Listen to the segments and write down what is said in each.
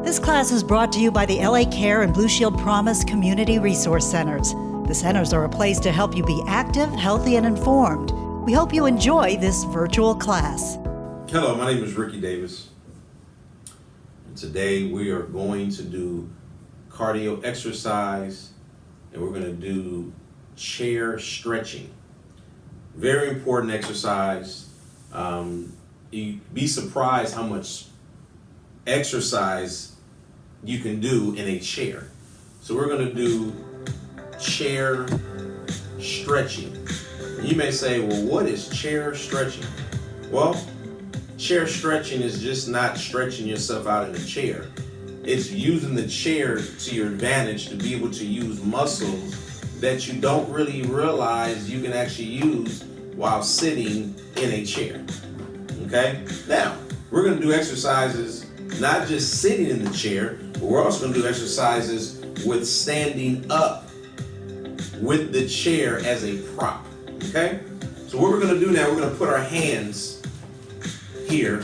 This class is brought to you by the LA Care and Blue Shield Promise Community Resource Centers. The centers are a place to help you be active, healthy, and informed. We hope you enjoy this virtual class. Hello, my name is Ricky Davis. And today we are going to do cardio exercise and we're going to do chair stretching. Very important exercise. You'd be surprised how much exercise you can do in a chair. So we're going to do chair stretching. And you may say, well, what is chair stretching? Well, chair stretching is just not stretching yourself out in a chair. It's using the chair to your advantage to be able to use muscles that you don't really realize you can actually use while sitting in a chair. Okay? Now, we're going to do exercises not just sitting in the chair, but we're also going to do exercises with standing up with the chair as a prop. Okay? So what we're going to do now, we're going to put our hands here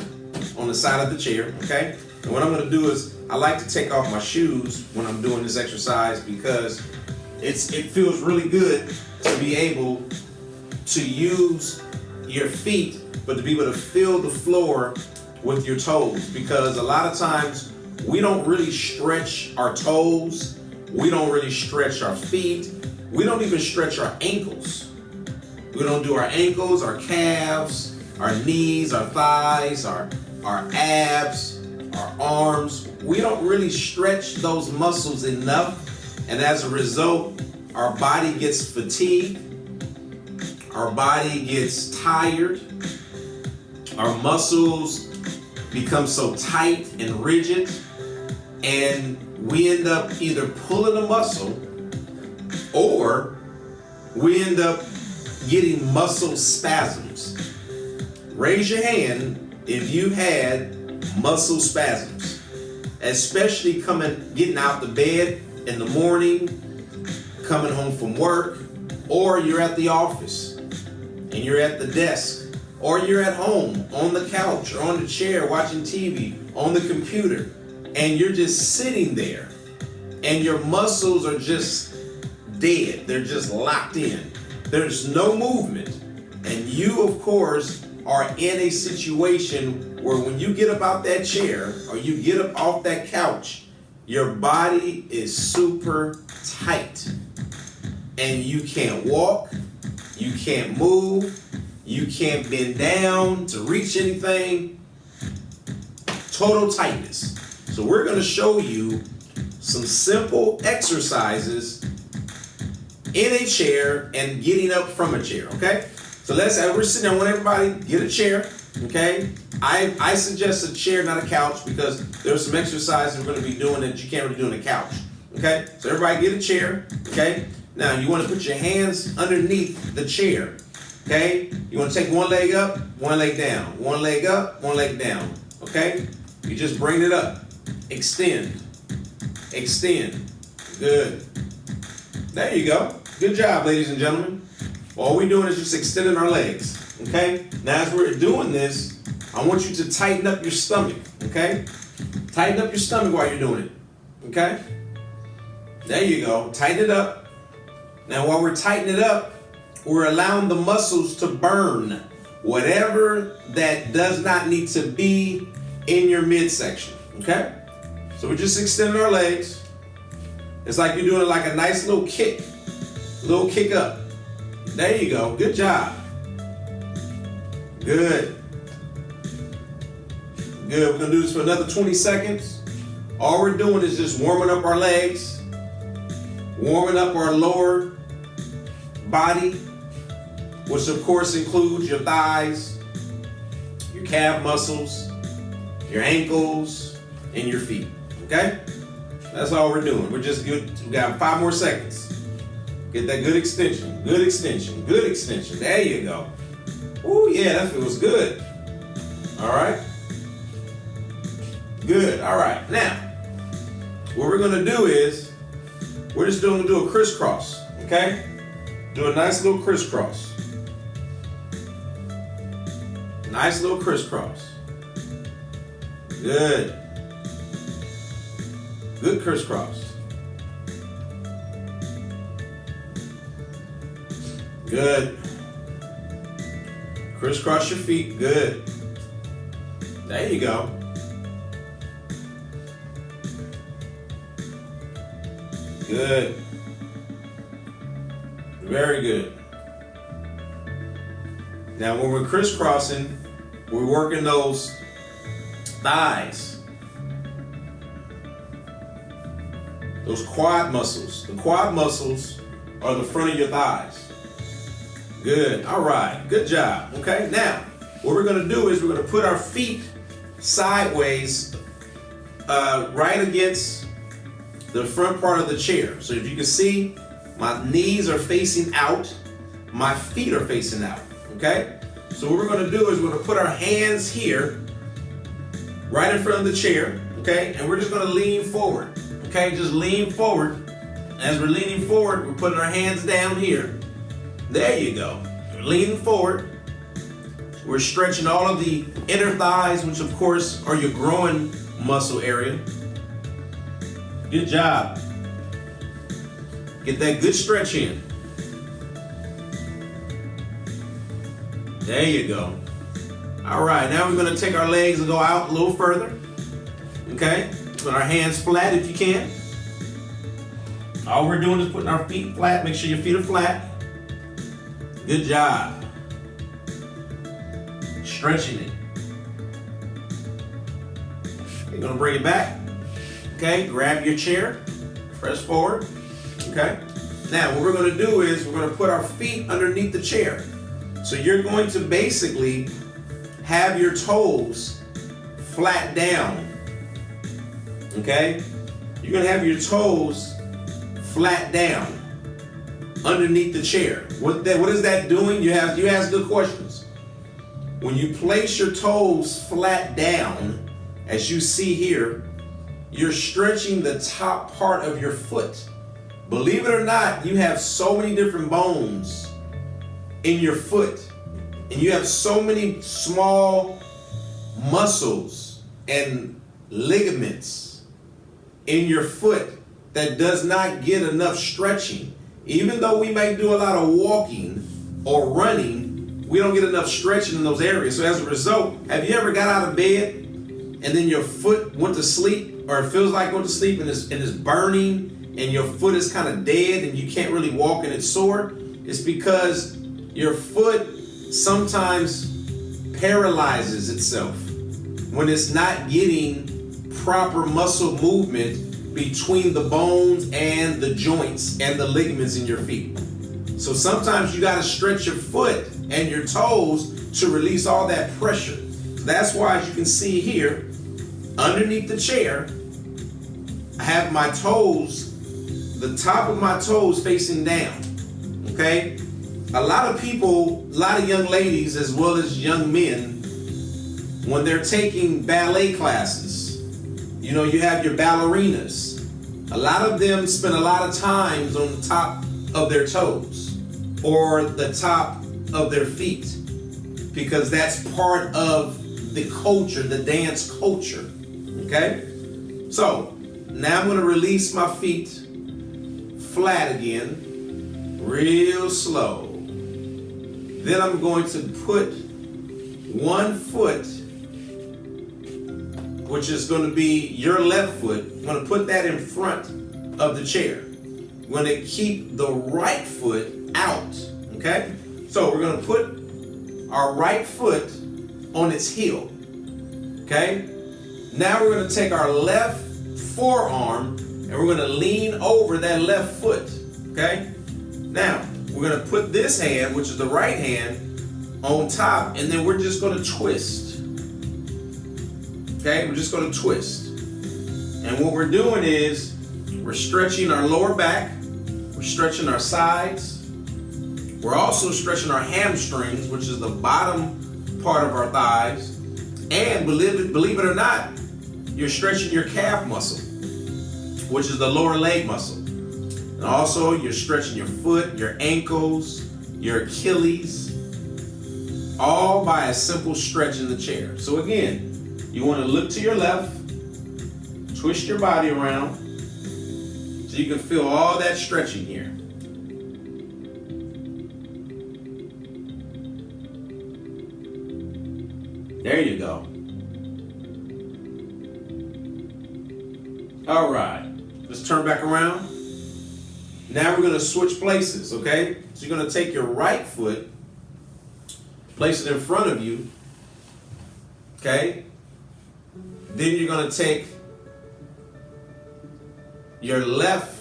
on the side of the chair. Okay? And what I'm going to do is I like to take off my shoes when I'm doing this exercise because it feels really good to be able to use your feet, but to be able to feel the floor with your toes, because a lot of times we don't really stretch our toes, we don't really stretch our feet, we don't even stretch our ankles. We don't do our ankles, our calves, our knees, our thighs, our abs, our arms. We don't really stretch those muscles enough, and as a result, our body gets fatigued, our body gets tired, our muscles become so tight and rigid, and we end up either pulling a muscle or we end up getting muscle spasms. Raise your hand if you had muscle spasms, especially getting out the bed in the morning, coming home from work, or you're at the office and you're at the desk, or you're at home on the couch or on the chair watching TV, on the computer, and you're just sitting there and your muscles are just dead. They're just locked in. There's no movement. And you, of course, are in a situation where when you get up out that chair or you get up off that couch, your body is super tight and you can't walk, you can't move, you can't bend down to reach anything. Total tightness. So we're going to show you some simple exercises in a chair and getting up from a chair, okay? So we're sitting there. I want everybody to get a chair, okay? I suggest a chair, not a couch, because there's some exercises we're going to be doing that you can't really do on a couch, okay? So everybody get a chair, okay? Now you want to put your hands underneath the chair. Okay, you want to take one leg up, one leg down, one leg up, one leg down. Okay, you just bring it up, extend, good. There you go. Good job, ladies and gentlemen. All we're doing is just extending our legs. Okay, now as we're doing this, I want you to tighten up your stomach. Okay, tighten up your stomach while you're doing it. Okay, there you go. Tighten it up. Now while we're tightening it up, we're allowing the muscles to burn whatever that does not need to be in your midsection, okay? So we're just extending our legs. It's like you're doing like a nice little kick up. There you go, good job. Good. We're gonna do this for another 20 seconds. All we're doing is just warming up our legs, warming up our lower body, which of course includes your thighs, your calf muscles, your ankles, and your feet, okay? That's all we're doing. We're just good. We got 5 more seconds. Get that good extension, good extension, good extension. There you go. Ooh, yeah, that feels good. All right. Good, all right. Now, what we're gonna do is, we're just gonna do a crisscross, okay? Do a nice little crisscross. Nice little crisscross. Good. Good crisscross. Good. Crisscross your feet. Good. There you go. Good. Very good. Now when we're crisscrossing, we're working those thighs. Those quad muscles. The quad muscles are the front of your thighs. Good. All right. Good job. Okay. Now, what we're going to do is we're going to put our feet sideways right against the front part of the chair. So if you can see, my knees are facing out. My feet are facing out. Okay. So what we're going to do is we're going to put our hands here right in front of the chair. Okay. And we're just going to lean forward. Okay. Just lean forward. As we're leaning forward, we're putting our hands down here. There you go. We're leaning forward. We're stretching all of the inner thighs, which of course are your growing muscle area. Good job. Get that good stretch in. There you go. All right, now we're going to take our legs and go out a little further. Okay? Put our hands flat if you can. All we're doing is putting our feet flat. Make sure your feet are flat. Good job. Stretching it. You're going to bring it back. Okay, grab your chair. Press forward. Okay. Now, what we're going to do is we're going to put our feet underneath the chair. So you're going to basically have your toes flat down. Okay? You're going to have your toes flat down underneath the chair. What is that doing? You ask good questions. When you place your toes flat down, as you see here, you're stretching the top part of your foot. Believe it or not, you have so many different bones in your foot, and you have so many small muscles and ligaments in your foot that does not get enough stretching. Even though we may do a lot of walking or running, we don't get enough stretching in those areas. So as a result, have you ever got out of bed and then your foot went to sleep, or it feels like going to sleep and it's burning and your foot is kind of dead and you can't really walk and it's sore? It's because your foot sometimes paralyzes itself when it's not getting proper muscle movement between the bones and the joints and the ligaments in your feet. So sometimes you got to stretch your foot and your toes to release all that pressure. That's why, as you can see here, underneath the chair, I have my toes, the top of my toes facing down. Okay? A lot of people, a lot of young ladies as well as young men, when they're taking ballet classes, you know, you have your ballerinas. A lot of them spend a lot of times on the top of their toes or the top of their feet, because that's part of the culture, the dance culture. Okay? So now I'm going to release my feet flat again, real slow. Then I'm going to put one foot, which is going to be your left foot. I'm going to put that in front of the chair. I'm going to keep the right foot out. Okay? So we're going to put our right foot on its heel. Okay? Now we're going to take our left forearm and we're going to lean over that left foot. Okay? Now, we're going to put this hand, which is the right hand, on top, and then we're just going to twist. Okay? We're just going to twist. And what we're doing is we're stretching our lower back, we're stretching our sides, we're also stretching our hamstrings, which is the bottom part of our thighs, and believe it or not, you're stretching your calf muscle, which is the lower leg muscle. And also, you're stretching your foot, your ankles, your Achilles, all by a simple stretch in the chair. So again, you want to look to your left, twist your body around, So you can feel all that stretching here. There you go. All right, let's turn back around. Now we're gonna switch places, okay? So you're gonna take your right foot, place it in front of you, okay? Then you're gonna take your left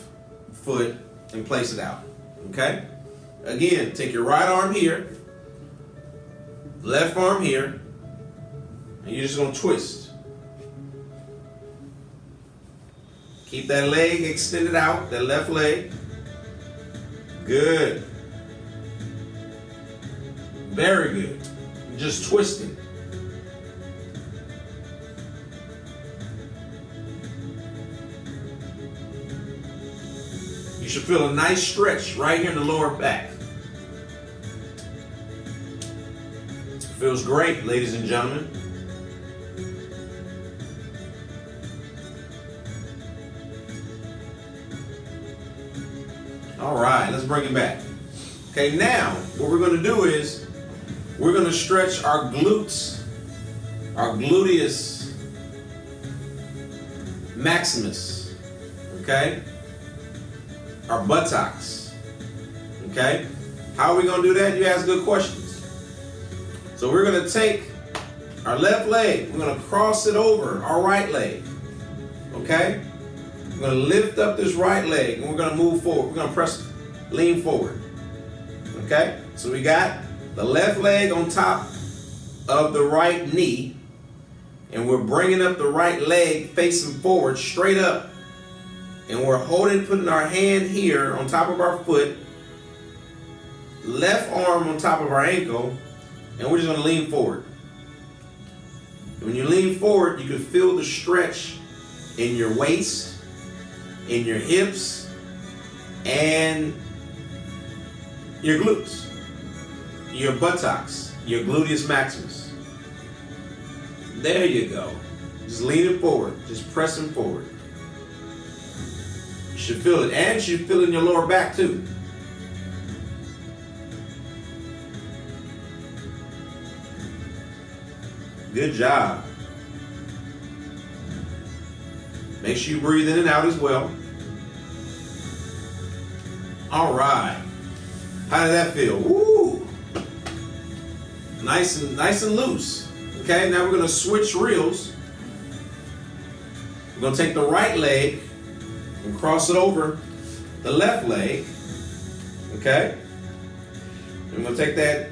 foot and place it out, okay? Again, take your right arm here, left arm here, and you're just gonna twist. Keep that leg extended out, that left leg. Good. Very good. Just twisting. You should feel a nice stretch right here in the lower back. Feels great, ladies and gentlemen. All right, let's bring it back. Okay, now what we're going to do is we're going to stretch our glutes, our gluteus maximus, okay? Our buttocks, okay? How are we going to do that? You ask good questions. So we're going to take our left leg, we're going to cross it over our right leg, okay? We're going to lift up this right leg and we're going to move forward. We're going to lean forward. Okay? So we got the left leg on top of the right knee and we're bringing up the right leg facing forward, straight up. And we're putting our hand here on top of our foot, left arm on top of our ankle, and we're just going to lean forward. When you lean forward, you can feel the stretch in your waist, in your hips, and your glutes, your buttocks, your gluteus maximus. There you go. Just leaning forward, just pressing forward. You should feel it, and you should feel it in your lower back too. Good job. Make sure you breathe in and out as well. All right. How did that feel? Woo! Nice and loose. Okay, now we're going to switch reels. We're going to take the right leg and cross it over the left leg. Okay? And we're going to take that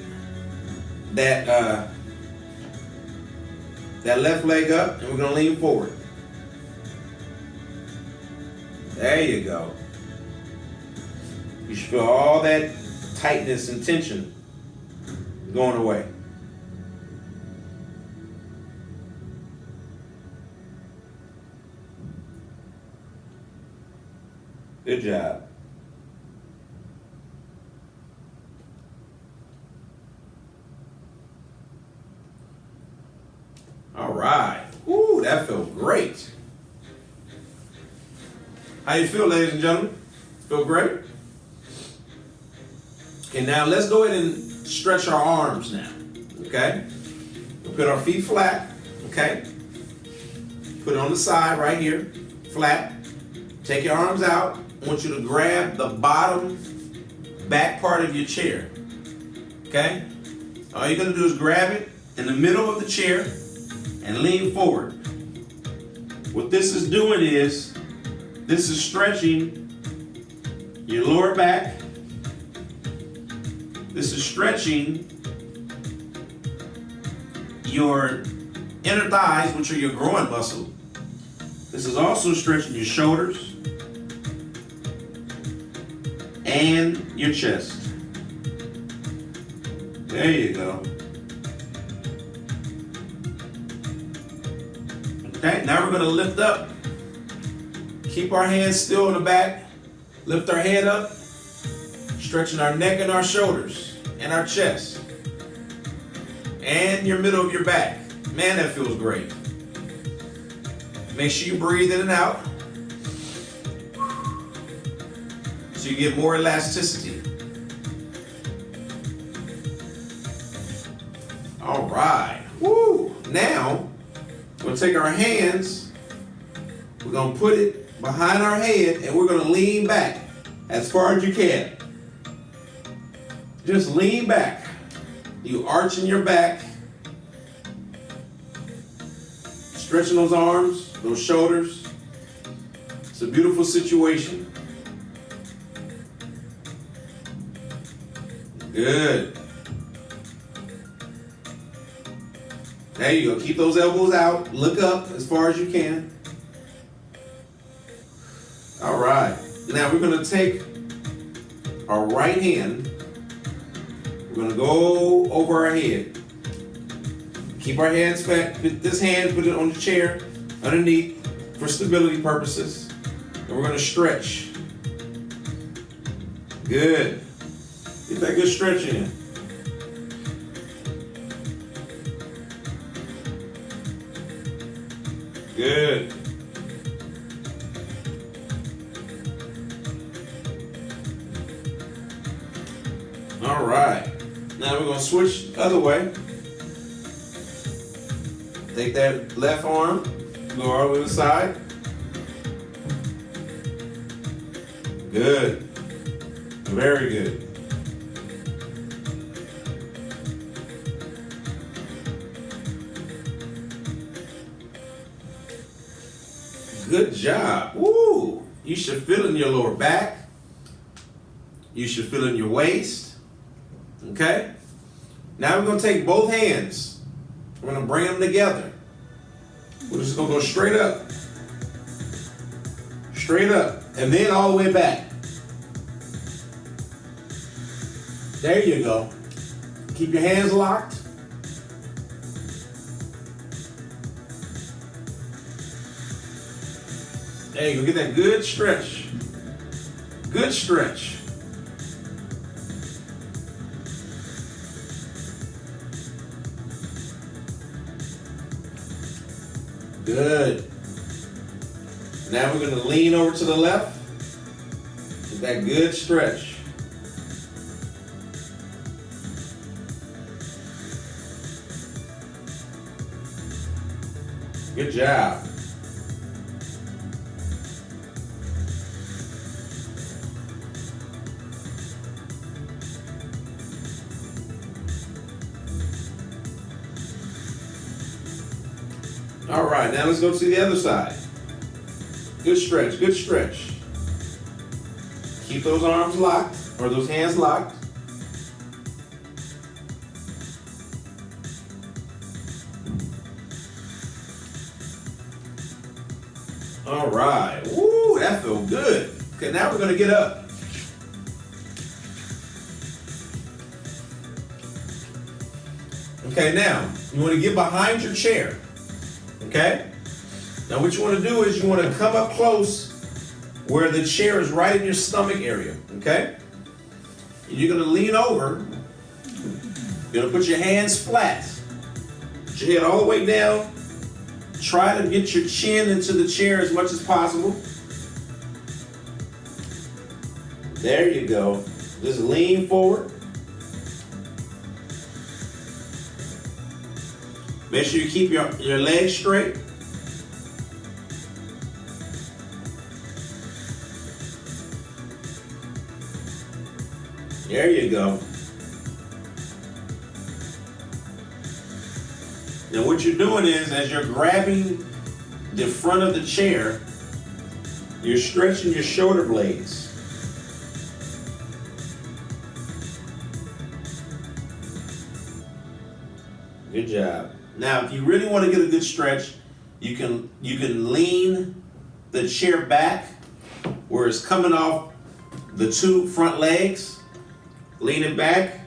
left leg up and we're going to lean forward. There you go. You should feel all that tightness and tension going away. Good job. All right. Ooh, that felt great. How you feel, ladies and gentlemen? Feel great? Okay, now let's go ahead and stretch our arms now, okay? We'll put our feet flat, okay? Put it on the side right here, flat. Take your arms out. I want you to grab the bottom back part of your chair, okay? All you're gonna do is grab it in the middle of the chair and lean forward. What this is doing is, this is stretching your lower back. This is stretching your inner thighs, which are your groin muscle. This is also stretching your shoulders and your chest. There you go. Okay, now we're going to lift up. Keep our hands still in the back. Lift our head up. Stretching our neck and our shoulders and our chest. And your middle of your back. Man, that feels great. Make sure you breathe in and out. so you get more elasticity. All right. Woo! Now, we're going to take our hands, we're going to put it behind our head, and we're going to lean back as far as you can. Just lean back. You arching your back, stretching those arms, those shoulders. It's a beautiful situation. Good. There you go. Keep those elbows out. Look up as far as you can. All right. Now we're going to take our right hand. We're going to go over our head. Keep our hands back. Put this hand, put it on the chair underneath for stability purposes. And we're going to stretch. Good. Get that good stretch in. Good. All right. Now we're going to switch the other way. Take that left arm, go all the way to the side. Good. Very good. Good job. Woo! You should feel it in your lower back. You should feel it in your waist. Okay? Now we're going to take both hands. We're going to bring them together. We're just going to go straight up. Straight up. And then all the way back. There you go. Keep your hands locked. There you go. Get that good stretch. Good stretch. Good. Now we're going to lean over to the left. Get that good stretch. Good job. All right, now let's go to the other side. Good stretch, good stretch. Keep those arms locked, or those hands locked. All right, woo, that feels good. Okay, now we're gonna get up. Okay, now, you wanna get behind your chair. Okay? Now what you want to do is you want to come up close where the chair is right in your stomach area. Okay? And you're going to lean over. You're going to put your hands flat. Put your head all the way down. Try to get your chin into the chair as much as possible. There you go. Just lean forward. Make sure you keep your legs straight. There you go. Now what you're doing is, as you're grabbing the front of the chair, you're stretching your shoulder blades. Good job. Now, if you really want to get a good stretch, you can lean the chair back where it's coming off the two front legs. Lean it back.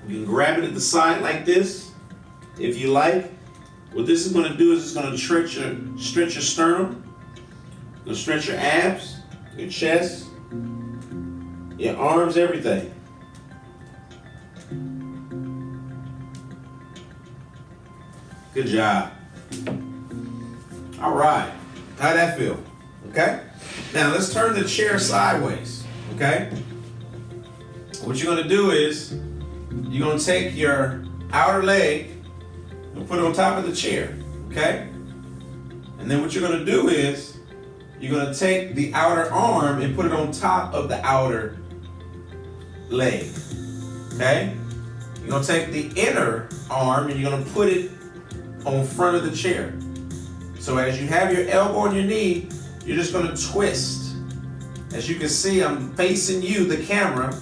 You can grab it at the side like this, if you like. What this is going to do is it's going to stretch your sternum, it's going to stretch your abs, your chest, your arms, everything. Good job. All right. How'd that feel? Okay. Now let's turn the chair sideways. Okay? What you're gonna do is, you're gonna take your outer leg and put it on top of the chair, okay? And then what you're gonna do is, you're gonna take the outer arm and put it on top of the outer leg, okay? You're gonna take the inner arm and you're gonna put it on front of the chair. So as you have your elbow on your knee, you're just gonna twist. As you can see, I'm facing you, the camera,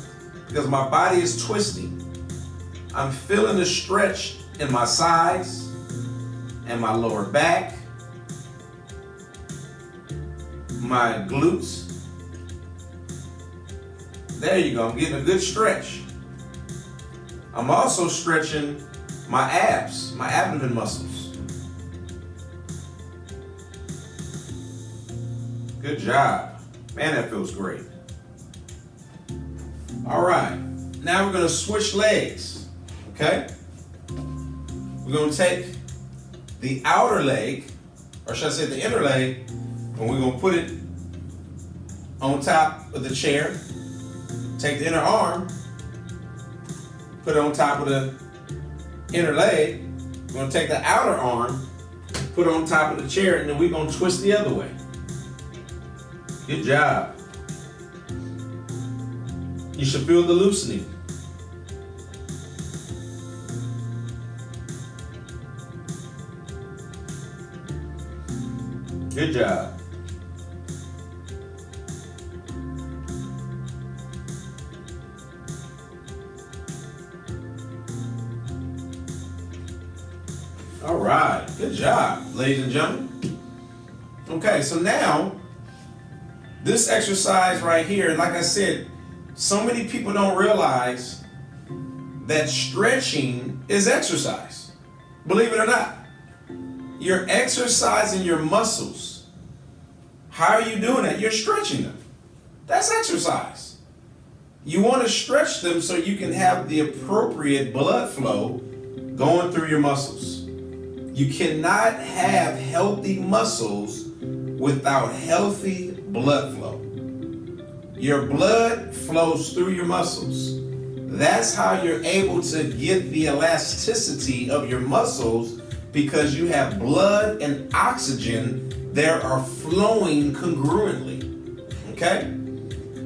because my body is twisting. I'm feeling the stretch in my sides and my lower back, my glutes. There you go, I'm getting a good stretch. I'm also stretching my abs, my abdomen muscles. Good job. Man, that feels great. All right, now we're gonna switch legs, okay? We're gonna take the outer leg, or should I say the inner leg, and we're gonna put it on top of the chair. Take the inner arm, put it on top of the inner leg. We're gonna take the outer arm, put it on top of the chair, and then we're gonna twist the other way. Good job. You should feel the loosening. Good job. All right, good job, ladies and gentlemen. Okay, so now, this exercise right here, like I said, so many people don't realize that stretching is exercise. Believe it or not. You're exercising your muscles. How are you doing that? You're stretching them. That's exercise. You want to stretch them so you can have the appropriate blood flow going through your muscles. You cannot have healthy muscles without healthy blood flow. Your blood flows through your muscles. That's how you're able to get the elasticity of your muscles, because you have blood and oxygen that are flowing congruently. Okay?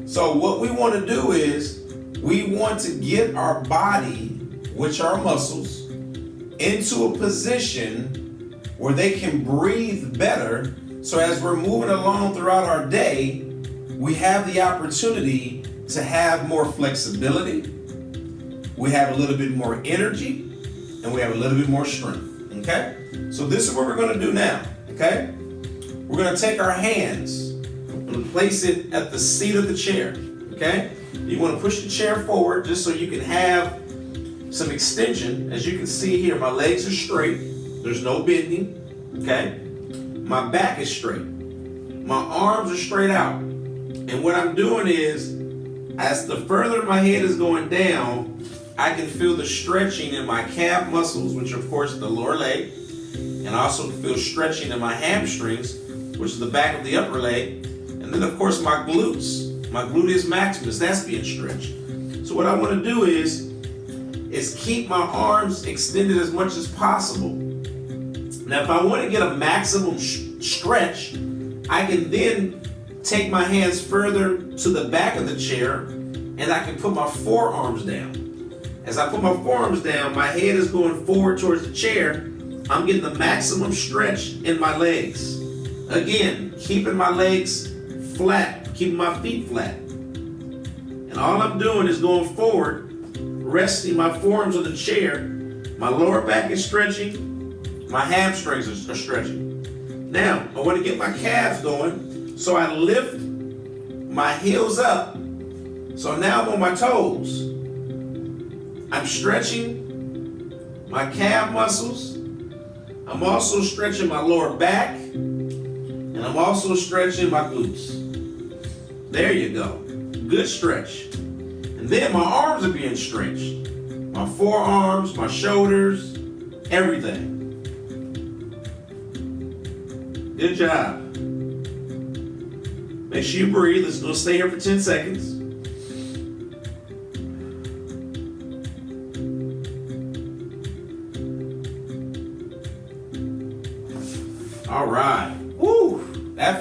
So what we want to do is, we want to get our body, which are muscles, into a position where they can breathe better. So as we're moving along throughout our day, we have the opportunity to have more flexibility, we have a little bit more energy, and we have a little bit more strength, okay? So this is what we're gonna do now, okay? We're gonna take our hands and place it at the seat of the chair, okay? You wanna push the chair forward just so you can have some extension. As you can see here, my legs are straight, there's no bending, okay? My back is straight, my arms are straight out. And what I'm doing is, as the further my head is going down, I can feel the stretching in my calf muscles, which are, of course, the lower leg, and I also feel stretching in my hamstrings, which is the back of the upper leg, and then, of course, my glutes, my gluteus maximus, that's being stretched. So what I want to do is keep my arms extended as much as possible. Now, if I want to get a maximum stretch, I can then take my hands further to the back of the chair, and I can put my forearms down. As I put my forearms down, my head is going forward towards the chair. I'm getting the maximum stretch in my legs. Again, keeping my legs flat, keeping my feet flat. And all I'm doing is going forward, resting my forearms on the chair. My lower back is stretching, my hamstrings are stretching. Now, I want to get my calves going, so I lift my heels up. So now I'm on my toes. I'm stretching my calf muscles. I'm also stretching my lower back, and I'm also stretching my glutes. There you go. Good stretch. And then my arms are being stretched. My forearms, my shoulders, everything. Good job. Make sure you breathe. Let's go stay here for 10 seconds.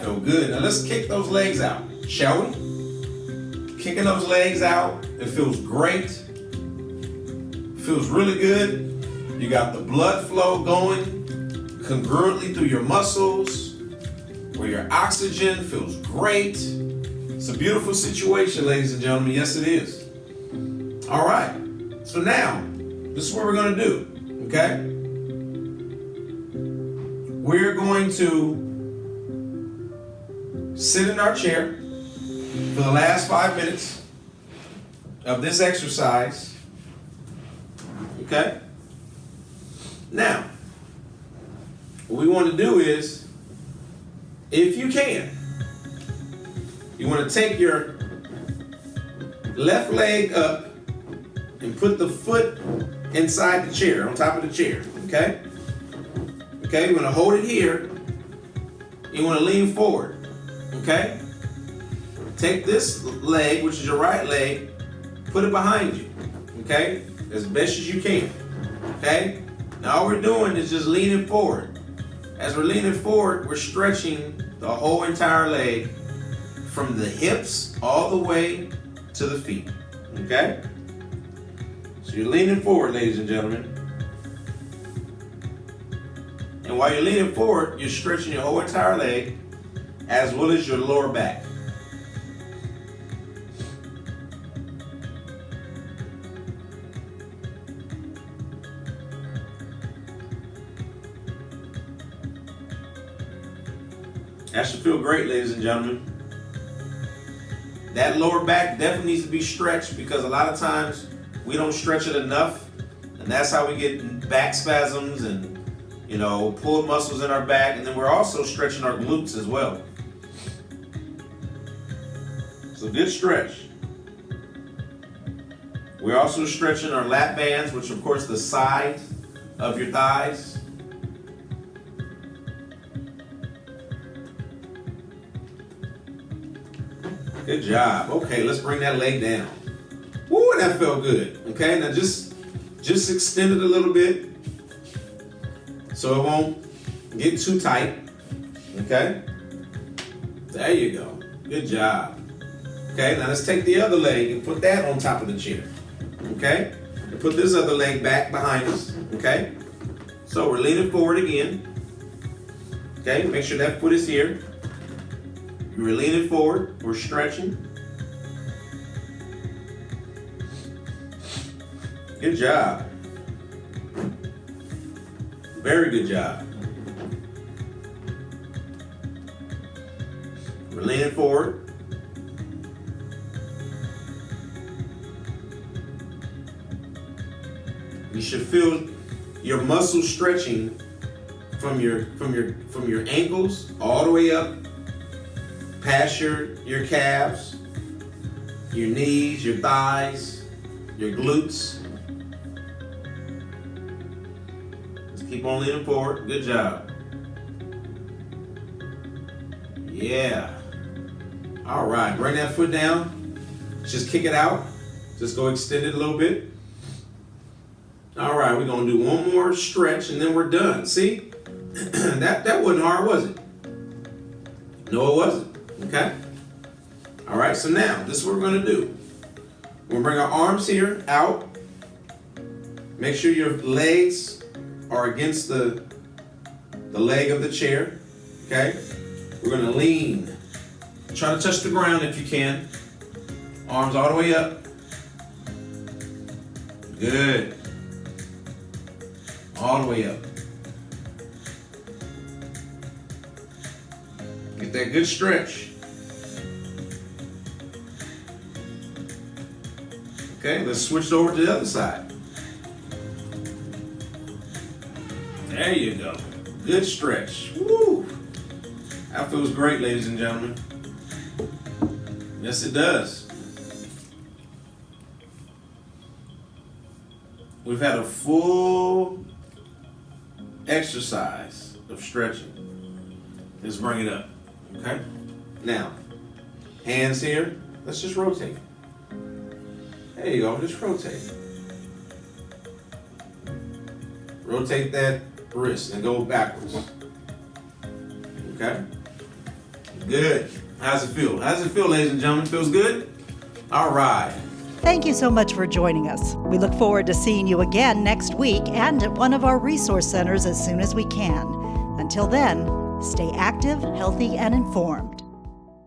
that felt good. Now let's kick those legs out, shall we? Kicking those legs out, it feels great. Feels really good. You got the blood flow going congruently through your muscles, where your oxygen feels great. It's a beautiful situation, ladies and gentlemen. Yes, it is. All right. So now, this is what we're going to do, okay? We're going to sit in our chair for the last 5 minutes of this exercise, okay? Now, what we want to do is, if you can, you want to take your left leg up and put the foot inside the chair, on top of the chair, okay? Okay, you're going to hold it here. You want to lean forward, okay? Take this leg, which is your right leg, put it behind you, okay? As best as you can, okay? Now all we're doing is just leaning forward. As we're leaning forward, we're stretching the whole entire leg from the hips all the way to the feet, okay? So you're leaning forward, ladies and gentlemen. And while you're leaning forward, you're stretching your whole entire leg as well as your lower back. That should feel great, ladies and gentlemen. That lower back definitely needs to be stretched because a lot of times we don't stretch it enough, and that's how we get back spasms and, you know, pulled muscles in our back, and then we're also stretching our glutes as well. So good stretch. We're also stretching our lat bands, which of course the side of your thighs. Good job. Okay, let's bring that leg down. Woo, that felt good. Okay, now just extend it a little bit so it won't get too tight. Okay, there you go. Good job. Okay, now let's take the other leg and put that on top of the chair. Okay, and put this other leg back behind us. Okay, so we're leaning forward again. Okay, make sure that foot is here. We're leaning forward, we're stretching. Good job. Very good job. We're leaning forward. You should feel your muscles stretching from your ankles all the way up past your calves, your knees, your thighs, your glutes. Just keep on leaning forward. Good job. Yeah. All right, bring that foot down. Just kick it out. Just go extend it a little bit. All right, we're gonna do one more stretch and then we're done. See, that wasn't hard, was it? No, it wasn't. Okay? All right, so now, this is what we're going to do. We'll bring our arms here out. Make sure your legs are against the leg of the chair. Okay? We're going to lean. Try to touch the ground if you can. Arms all the way up. Good. All the way up. Get that good stretch. Okay, let's switch over to the other side. There you go. Good stretch. Woo! That feels great, ladies and gentlemen. Yes, it does. We've had a full exercise of stretching. Let's bring it up. Okay? Now, hands here. Let's just rotate. There you go, just rotate. Rotate that wrist and go backwards. Okay? Good. How's it feel? How's it feel, ladies and gentlemen? Feels good? All right. Thank you so much for joining us. We look forward to seeing you again next week and at one of our resource centers as soon as we can. Until then, stay active, healthy, and informed.